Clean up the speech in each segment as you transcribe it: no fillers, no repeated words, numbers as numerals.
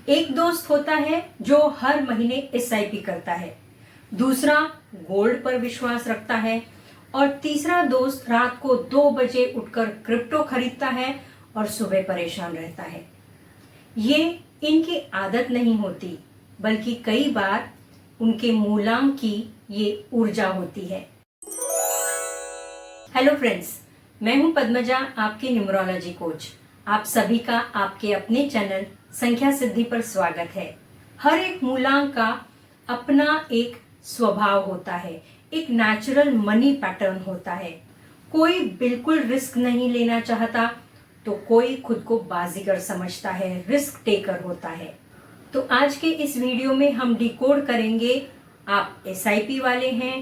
एक दोस्त होता है जो हर महीने एसआईपी करता है, दूसरा गोल्ड पर विश्वास रखता है और तीसरा दोस्त रात को 2 बजे उठकर क्रिप्टो खरीदता है और सुबह परेशान रहता है। ये इनकी आदत नहीं होती, बल्कि कई बार उनके मूलांक की ये ऊर्जा होती है। हेलो फ्रेंड्स, मैं हूं पद्मजा, आपकी न्यूमरोलॉजी कोच। आप सभी का आपके अपने चैनल संख्या सिद्धि पर स्वागत है। हर एक मूलांक का अपना एक स्वभाव होता है, एक नेचुरल मनी पैटर्न होता है। कोई बिल्कुल रिस्क नहीं लेना चाहता, तो कोई खुद को बाजीगर समझता है, रिस्क टेकर होता है। तो आज के इस वीडियो में हम डिकोड करेंगे, आप एसआईपी वाले हैं,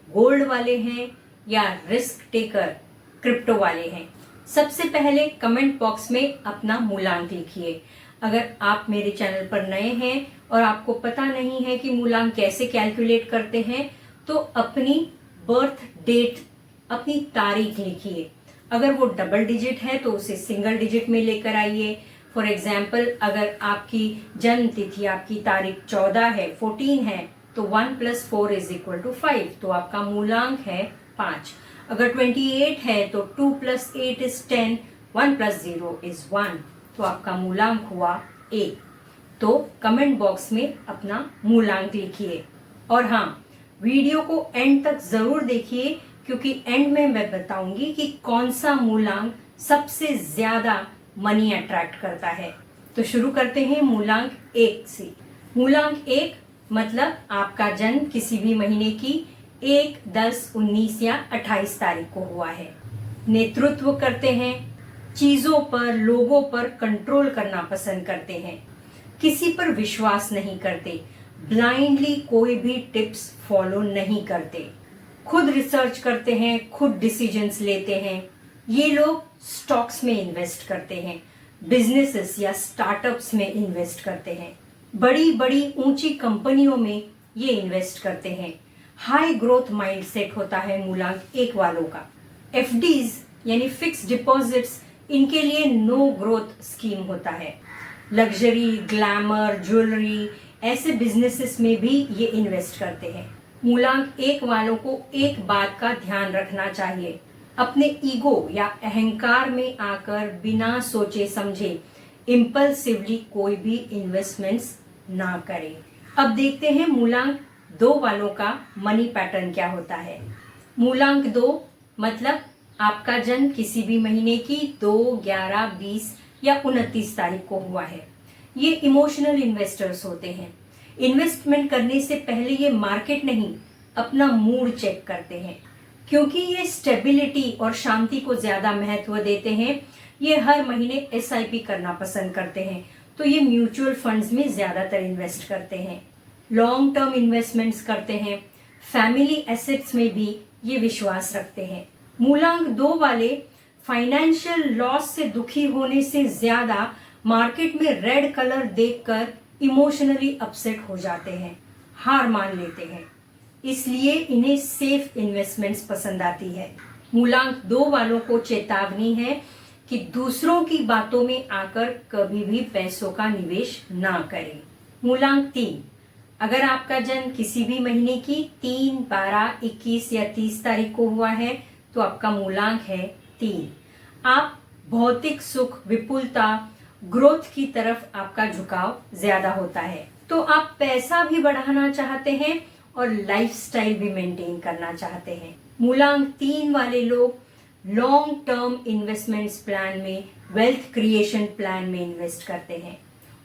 गोल्ड वाले हैं या रिस्क टेकर क्रिप्टो वाले हैं। सबसे पहले कमेंट बॉक्स में अपना मूलांक लिखिए। अगर आप मेरे चैनल पर नए हैं और आपको पता नहीं है कि मूलांक कैसे कैलकुलेट करते हैं, तो अपनी बर्थ डेट, अपनी तारीख लिखिए। अगर वो डबल डिजिट है तो उसे सिंगल डिजिट में लेकर आइए। फॉर एग्जाम्पल, अगर आपकी जन्म तिथि, आपकी तारीख 14 है, 14 है, तो 1 + 4 = 5, तो आपका मूलांक है 5। अगर 28 है तो 2 + 8 = 10, 1 + 0 = 1, तो आपका मूलांक हुआ 1। तो कमेंट बॉक्स में अपना मूलांक लिखिए। और हाँ, वीडियो को एंड तक जरूर देखिए, क्योंकि एंड में मैं बताऊंगी कि कौन सा मूलांक सबसे ज्यादा मनी अट्रैक्ट करता है। तो शुरू करते हैं मूलांक 1 से। मूलांक 1 मतलब आपका जन्म किसी भी महीने की 1, 10, 19 या 28 तारीख को हुआ है। नेतृत्व करते हैं, चीजों पर, लोगों पर कंट्रोल करना पसंद करते हैं, किसी पर विश्वास नहीं करते, ब्लाइंडली कोई भी टिप्स फॉलो नहीं करते, खुद रिसर्च करते हैं, खुद डिसीजंस लेते हैं। ये लोग स्टॉक्स में इन्वेस्ट करते हैं, बिजनेसेस या स्टार्टअप्स में इन्वेस्ट करते हैं, बड़ी बड़ी ऊंची कंपनियों में ये इन्वेस्ट करते हैं। हाई ग्रोथ माइंडसेट होता है मूलांक 1 वालों का। एफडीज यानी फिक्स डिपॉजिट्स, इनके लिए नो ग्रोथ स्कीम होता है। लग्जरी, ग्लैमर, ज्वेलरी, ऐसे बिजनेसेस में भी ये इन्वेस्ट करते हैं। मूलांक 1 वालों को एक बात का ध्यान रखना चाहिए, अपने ईगो या अहंकार में आकर बिना सोचे समझे इम्पल्सिवली कोई भी इन्वेस्टमेंट्स ना करें। अब देखते हैं मूलांक 2 वालों का मनी पैटर्न क्या होता है। मूलांक 2 मतलब आपका जन्म किसी भी महीने की 2, 11, 20 या 29 तारीख को हुआ है। ये इमोशनल इन्वेस्टर्स होते हैं। इन्वेस्टमेंट करने से पहले ये मार्केट नहीं, अपना मूड चेक करते हैं। क्योंकि ये स्टेबिलिटी और शांति को ज्यादा महत्व देते हैं, ये हर महीने एसआईपी करना पसंद करते हैं, तो ये म्यूचुअल फंड्स में ज्यादातर इन्वेस्ट करते हैं, लॉन्ग टर्म इन्वेस्टमेंट्स करते हैं, फैमिली एसेट्स में भी ये विश्वास रखते हैं। मूलांक 2 वाले फाइनेंशियल लॉस से दुखी होने से ज्यादा मार्केट में रेड कलर देखकर इमोशनली अपसेट हो जाते हैं, हार मान लेते हैं, इसलिए इन्हें सेफ इन्वेस्टमेंट्स पसंद आती है। मूलांक 2 वालों को चेतावनी है कि दूसरों की बातों में आकर कभी भी पैसों का निवेश ना करें। मूलांक 3 अगर आपका जन्म किसी भी महीने की 3, 12, 21 या 30 तारीख को हुआ है, तो आपका मूलांक है 3। आप भौतिक सुख, विपुलता, ग्रोथ की तरफ आपका झुकाव ज्यादा होता है, तो आप पैसा भी बढ़ाना चाहते हैं और लाइफस्टाइल भी मेंटेन करना चाहते हैं। मूलांक 3 वाले लोग लॉन्ग टर्म इन्वेस्टमेंट्स प्लान में, वेल्थ क्रिएशन प्लान में इन्वेस्ट करते हैं।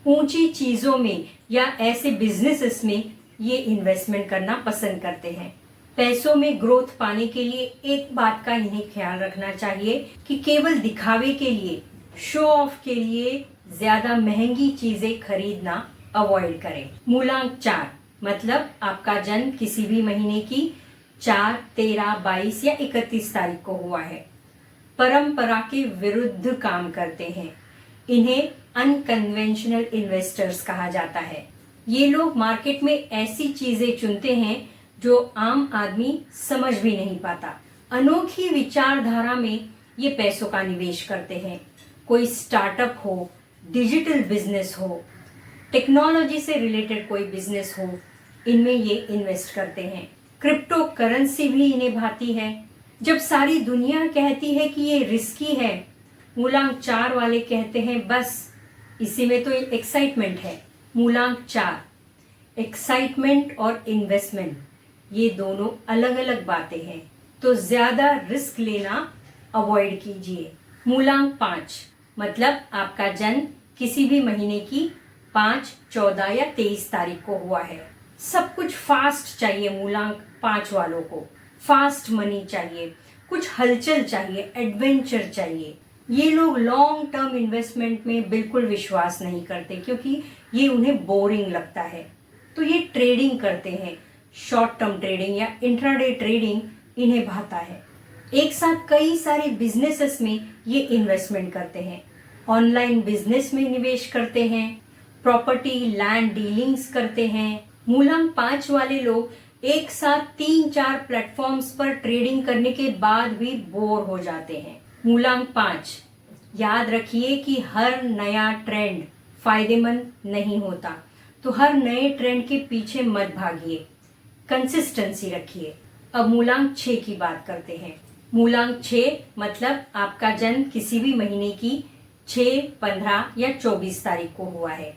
ऊंची चीजों में या ऐसे बिजनेसेस में ये इन्वेस्टमेंट करना पसंद करते हैं। पैसों में ग्रोथ पाने के लिए एक बात का इन्हें ख्याल रखना चाहिए कि केवल दिखावे के लिए, शो ऑफ के लिए ज्यादा महंगी चीजें खरीदना अवॉइड करें। मूलांक 4 मतलब आपका जन्म किसी भी महीने की 4, 13, 22 या 31 तारीख को हुआ है। परंपरा के विरुद्ध काम करते हैं, इन्हें अनकन्वेंशनल इन्वेस्टर्स कहा जाता है। ये लोग मार्केट में ऐसी चीजें चुनते हैं जो आम आदमी समझ भी नहीं पाता। अनोखी विचारधारा में ये पैसों का निवेश करते हैं। कोई स्टार्टअप हो, डिजिटल बिजनेस हो, टेक्नोलॉजी से रिलेटेड कोई बिजनेस हो, इनमें ये इन्वेस्ट करते हैं। क्रिप्टो करेंसी भी इन्हें भाती है। जब सारी दुनिया कहती है कि ये रिस्की है, मूलांक 4 वाले कहते हैं बस इसी में तो एक्साइटमेंट है। मूलांक 4, एक्साइटमेंट और इन्वेस्टमेंट ये दोनों अलग अलग बातें हैं, तो ज्यादा रिस्क लेना अवॉइड कीजिए। मूलांक 5 मतलब आपका जन्म किसी भी महीने की 5, 14 या 23 तारीख को हुआ है। सब कुछ फास्ट चाहिए मूलांक 5 वालों को। फास्ट मनी चाहिए, कुछ हलचल चाहिए, एडवेंचर चाहिए। ये लोग लॉन्ग टर्म इन्वेस्टमेंट में बिल्कुल विश्वास नहीं करते क्योंकि ये उन्हें बोरिंग लगता है, तो ये ट्रेडिंग करते हैं। शॉर्ट टर्म ट्रेडिंग या इंट्राडे ट्रेडिंग इन्हें भाता है। एक साथ कई सारे बिजनेसेस में ये इन्वेस्टमेंट करते हैं। ऑनलाइन बिजनेस में निवेश करते हैं, प्रॉपर्टी लैंड डीलिंग्स करते हैं। मूलांक 5 वाले लोग एक साथ 3-4 प्लेटफॉर्म्स पर ट्रेडिंग करने के बाद भी बोर हो जाते हैं। मूलांक 5, याद रखिए कि हर नया ट्रेंड फायदेमंद नहीं होता, तो हर नए ट्रेंड के पीछे मत भागिए, कंसिस्टेंसी रखिए। अब मूलांक 6 की बात करते हैं। मूलांक 6 मतलब आपका जन्म किसी भी महीने की 6, 15 या 24 तारीख को हुआ है।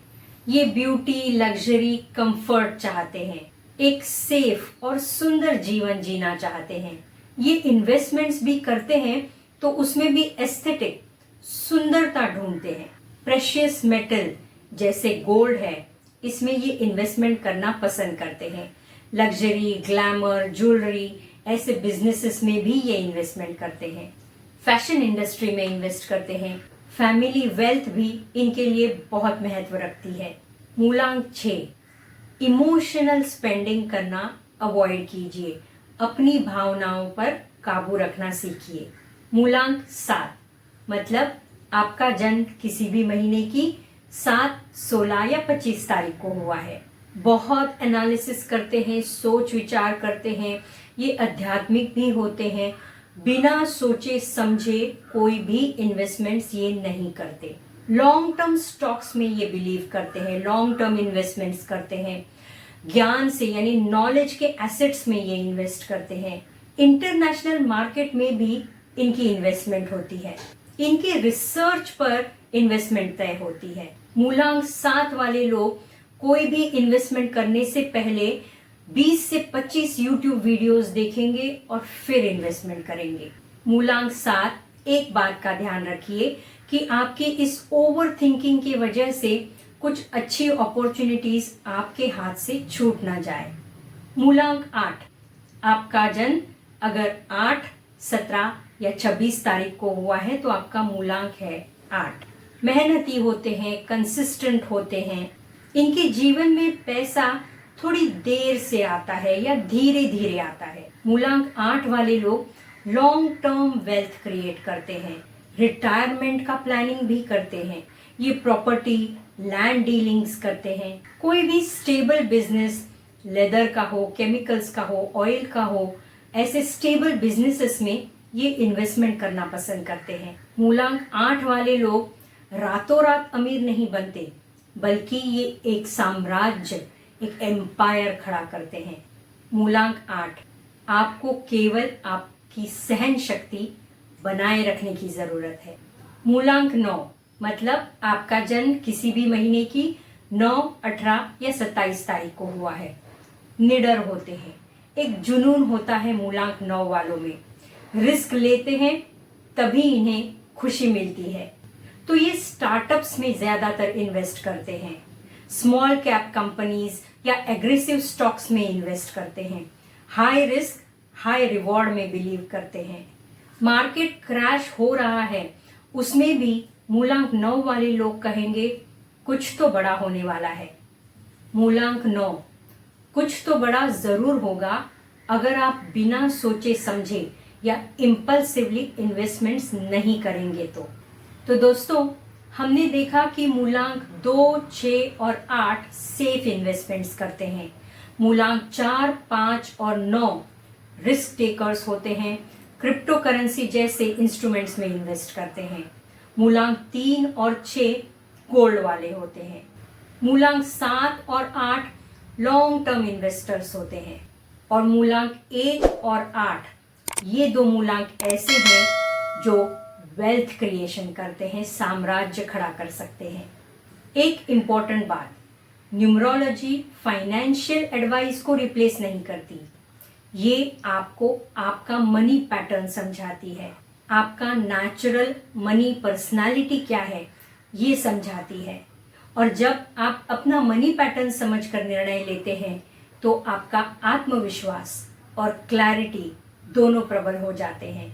ये ब्यूटी, लग्जरी, कंफर्ट चाहते हैं, एक सेफ और सुंदर जीवन जीना चाहते हैं। ये इन्वेस्टमेंट्स भी करते हैं तो उसमें भी एस्थेटिक, सुंदरता ढूंढते हैं। प्रेशियस मेटल जैसे गोल्ड है, इसमें ये इन्वेस्टमेंट करना पसंद करते हैं। लग्जरी, ग्लैमर, ज्वेलरी ऐसे बिजनेसेस में भी ये इन्वेस्टमेंट करते हैं। फैशन इंडस्ट्री में इन्वेस्ट करते हैं। फैमिली वेल्थ भी इनके लिए बहुत महत्व रखती है। मूलांक 6, इमोशनल स्पेंडिंग करना अवॉइड कीजिए, अपनी भावनाओं पर काबू रखना सीखिए। मूलांक 7 मतलब आपका जन्म किसी भी महीने की 7, 16 या 25 तारीख को हुआ है। बहुत एनालिसिस करते हैं, सोच विचार करते हैं, ये आध्यात्मिक भी होते हैं। बिना सोचे समझे कोई भी इन्वेस्टमेंट्स ये नहीं करते। लॉन्ग टर्म स्टॉक्स में ये बिलीव करते हैं, लॉन्ग टर्म इन्वेस्टमेंट्स करते हैं। ज्ञान से यानी नॉलेज के एसेट्स में ये इन्वेस्ट करते हैं। इंटरनेशनल मार्केट में भी इनकी इन्वेस्टमेंट होती है। इनके रिसर्च पर इन्वेस्टमेंट तय होती है। मूलांक 7 वाले लोग कोई भी इन्वेस्टमेंट करने से पहले 20 से 25 यूट्यूब वीडियोस देखेंगे और फिर इन्वेस्टमेंट करेंगे। मूलांक 7, एक बात का ध्यान रखिए कि आपकी इस ओवर थिंकिंग की वजह से कुछ अच्छी अपॉर्चुनिटीज आपके हाथ से छूट ना जाए। मूलांक 8, आपका जन्म अगर 8, 17 या 26 तारीख को हुआ है तो आपका मूलांक है 8। मेहनती होते हैं, कंसिस्टेंट होते हैं। इनके जीवन में पैसा थोड़ी देर से आता है या धीरे धीरे आता है। मूलांक 8 वाले लोग लॉन्ग टर्म वेल्थ क्रिएट करते हैं, रिटायरमेंट का प्लानिंग भी करते हैं। ये प्रॉपर्टी लैंड डीलिंग्स करते हैं। कोई भी स्टेबल बिजनेस, लेदर का हो, केमिकल्स का हो, ऑयल का हो, ऐसे स्टेबल बिजनेसेस में ये इन्वेस्टमेंट करना पसंद करते हैं। मूलांक 8 वाले लोग रातों रात अमीर नहीं बनते, बल्कि ये एक साम्राज्य, एक एम्पायर खड़ा करते हैं। मूलांक 8, आपको केवल आपकी सहन शक्ति बनाए रखने की जरूरत है। मूलांक 9 मतलब आपका जन्म किसी भी महीने की 9, 18 या 27 तारीख को हुआ है। निडर होते हैं, एक जुनून होता है मूलांक 9 वालों में। रिस्क लेते हैं तभी इन्हें खुशी मिलती है, तो ये स्टार्टअप्स में ज्यादातर इन्वेस्ट करते हैं। स्मॉल कैप कंपनीज या एग्रेसिव स्टॉक्स में इन्वेस्ट करते हैं। हाई रिस्क हाई रिवॉर्ड में बिलीव करते हैं। मार्केट क्रैश हो रहा है, उसमें भी मूलांक 9 वाले लोग कहेंगे कुछ तो बड़ा होने वाला है। मूलांक 9, कुछ तो बड़ा जरूर होगा अगर आप बिना सोचे समझे या इम्पल्सिवली इन्वेस्टमेंट्स नहीं करेंगे तो दोस्तों, हमने देखा कि मूलांक 2, 6 और 8 सेफ इन्वेस्टमेंट्स करते हैं। मूलांक 4, 5 और 9 रिस्क टेकर्स होते हैं, क्रिप्टो करेंसी जैसे इंस्ट्रूमेंट्स में इन्वेस्ट करते हैं। मूलांक 3 और 6 गोल्ड वाले होते हैं। मूलांक 7 और 8 लॉन्ग टर्म इन्वेस्टर्स होते हैं और मूलांक 1 और 8 ये दो मूलांक ऐसे हैं जो वेल्थ क्रिएशन करते हैं, साम्राज्य खड़ा कर सकते हैं। एक इंपॉर्टेंट बात, न्यूमरोलॉजी फाइनेंशियल एडवाइस को रिप्लेस नहीं करती। ये आपको आपका मनी पैटर्न समझाती है, आपका नेचुरल मनी पर्सनालिटी क्या है ये समझाती है। और जब आप अपना मनी पैटर्न समझकर निर्णय लेते हैं तो आपका आत्मविश्वास और क्लैरिटी दोनों प्रबल हो जाते हैं।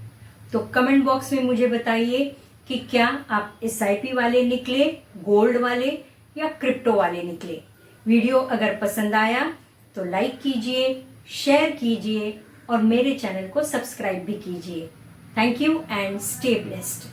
तो कमेंट बॉक्स में मुझे बताइए कि क्या आप SIP वाले निकले, गोल्ड वाले या क्रिप्टो वाले निकले। वीडियो अगर पसंद आया तो लाइक कीजिए, शेयर कीजिए और मेरे चैनल को सब्सक्राइब भी कीजिए। Thank you and stay blessed.